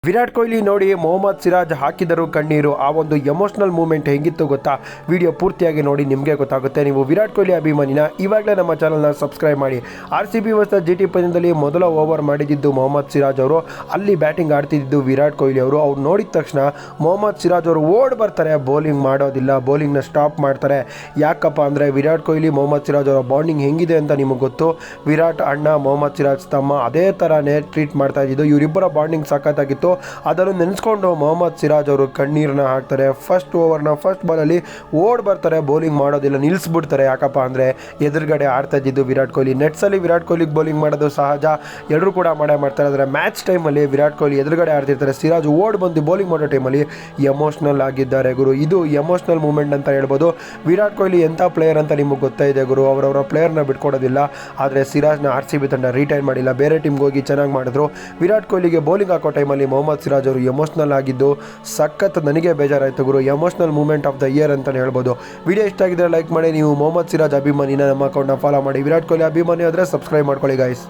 ವಿರಾಟ್ ಕೊಹ್ಲಿ ನೋಡಿ ಮೊಹಮ್ಮದ್ ಸಿರಾಜ್ ಹಾಕಿದರು ಕಣ್ಣೀರು. ಆ ಒಂದು ಎಮೋಷನಲ್ ಮೂಮೆಂಟ್ ಹೆಂಗಿತ್ತು ಗೊತ್ತಾ? ವಿಡಿಯೋ ಪೂರ್ತಿಯಾಗಿ ನೋಡಿ ನಿಮಗೆ ಗೊತ್ತಾಗುತ್ತೆ. ನೀವು ವಿರಾಟ್ ಕೊಹ್ಲಿ ಅಭಿಮಾನಿನ ಇವಾಗಲೇ ನಮ್ಮ ಚಾನಲ್ನ ಸಬ್ಸ್ಕ್ರೈಬ್ ಮಾಡಿ. RCB ವರ್ಸಸ್ GT ಪಂದ್ಯದಲ್ಲಿ ಮೊದಲ ಓವರ್ ಮಾಡಿದ್ದು ಮೊಹಮ್ಮದ್ ಸಿರಾಜ್ ಅವರು. ಅಲ್ಲಿ ಬ್ಯಾಟಿಂಗ್ ಆಡ್ತಿದ್ದು ವಿರಾಟ್ ಕೊಹ್ಲಿ ಅವರು. ಅವ್ರು ನೋಡಿದ ತಕ್ಷಣ ಮೊಹಮ್ಮದ್ ಸಿರಾಜ್ ಅವರು ಓಡ್ ಬರ್ತಾರೆ, ಬೌಲಿಂಗ್ ಮಾಡೋದಿಲ್ಲ, ಬೌಲಿಂಗ್ನ ಸ್ಟಾಪ್ ಮಾಡ್ತಾರೆ. ಯಾಕಪ್ಪ ಅಂದರೆ ವಿರಾಟ್ ಕೊಹ್ಲಿ ಮೊಹಮ್ಮದ್ ಸಿರಾಜ್ ಅವರ ಬಾಂಡಿಂಗ್ ಹೆಂಗಿದೆ ಅಂತ ನಿಮಗೆ ಗೊತ್ತು. ವಿರಾಟ್ ಅಣ್ಣ, ಮೊಹಮ್ಮದ್ ಸಿರಾಜ್ ತಮ್ಮ, ಅದೇ ಥರನೇ ಟ್ರೀಟ್ ಮಾಡ್ತಾ ಇದ್ದಿದ್ದು. ಇವರಿಬ್ಬರ ಬಾಂಡಿಂಗ್ ಸಖತ್ತಾಗಿತ್ತು. ಅದನ್ನು ನೆನೆಸ್ಕೊಂಡು ಮೊಹಮ್ಮದ್ ಸಿರಾಜ್ ಅವರು ಕಣ್ಣೀರನ್ನ ಹಾಕ್ತಾರೆ. ಫಸ್ಟ್ ಓವರ್ನ ಫಸ್ಟ್ ಬಾಲಲ್ಲಿ ಓಡ್ ಬರ್ತಾರೆ, ಬೌಲಿಂಗ್ ಮಾಡೋದಿಲ್ಲ, ನಿಲ್ಲಿಸ್ಬಿಡ್ತಾರೆ. ಯಾಕಪ್ಪ ಅಂದರೆ ಎದುರುಗಡೆ ಆಡ್ತಾ ಇದ್ದಿದ್ದು ವಿರಾಟ್ ಕೊಹ್ಲಿ. ನೆಟ್ಸಲ್ಲಿ ವಿರಾಟ್ ಕೊಹ್ಲಿಗೆ ಬೌಲಿಂಗ್ ಮಾಡೋದು ಸಹಜ, ಎಲ್ಲರೂ ಕೂಡ ಮಾಡ್ತಾರೆ. ಆದರೆ ಮ್ಯಾಚ್ ಟೈಮಲ್ಲಿ ವಿರಾಟ್ ಕೊಹ್ಲಿ ಎದುರುಗಡೆ ಆಡ್ತಿರ್ತಾರೆ, ಸಿರಾಜ್ ಓಡ್ ಬಂದು ಬೌಲಿಂಗ್ ಮಾಡೋ ಟೈಮಲ್ಲಿ ಎಮೋಷ್ನಲ್ ಆಗಿದ್ದಾರೆ ಗುರು. ಇದು ಎಮೋಷ್ನಲ್ ಮೂಮೆಂಟ್ ಅಂತ ಹೇಳ್ಬೋದು. ವಿರಾಟ್ ಕೊಹ್ಲಿ ಎಂಥ ಪ್ಲೇಯರ್ ಅಂತ ನಿಮಗೆ ಗೊತ್ತಾ ಇದೆ ಗುರು. ಅವರವರ ಪ್ಲೇಯರ್ನ ಬಿಟ್ಕೊಡೋದಿಲ್ಲ. ಆದರೆ ಸಿರಾಜ್ನ RCB ತಂಡ ರಿಟೈನ್ ಮಾಡಿಲ್ಲ, ಬೇರೆ ಟೀಮ್ಗೆ ಹೋಗಿ ಚೆನ್ನಾಗಿ ಮಾಡಿದ್ರು. ವಿರಾಟ್ ಕೊಹ್ಲಿಗೆ ಬೌಲಿಂಗ್ ಹಾಕೋ ಟೈಮಲ್ಲಿ ಮೊಹಮ್ಮದ್ ಸಿರಾಜ್ ಅವರು ಎಮೋಷ್ನಲ್ ಆಗಿದ್ದು ಸಖತ್ ನನಗೆ ಬೇಜಾರಾಯಿತು ಗುರು. Emotional moment of the year ಅಂತಲೇ ಹೇಳ್ಬೋದು. ವಿಡಿಯೋ ಇಷ್ಟ ಆಗಿದ್ರೆ ಲೈಕ್ ಮಾಡಿ. ನೀವು ಮೊಹಮ್ಮದ್ ಸಿರಾಜ್ ಅಭಿಮಾನಿನ ನಮ್ಮ ಅಕೌಂಟ್ನ ಫಾಲೋ ಮಾಡಿ. ವಿರಾಟ್ ಕೊಹ್ಲಿ ಅಭಿಮಾನಿ ಆದರೆ ಸಬ್ಸ್ಕ್ರೈಬ್ ಮಾಡ್ಕೊಳ್ಳಿ ಗೈಸ್.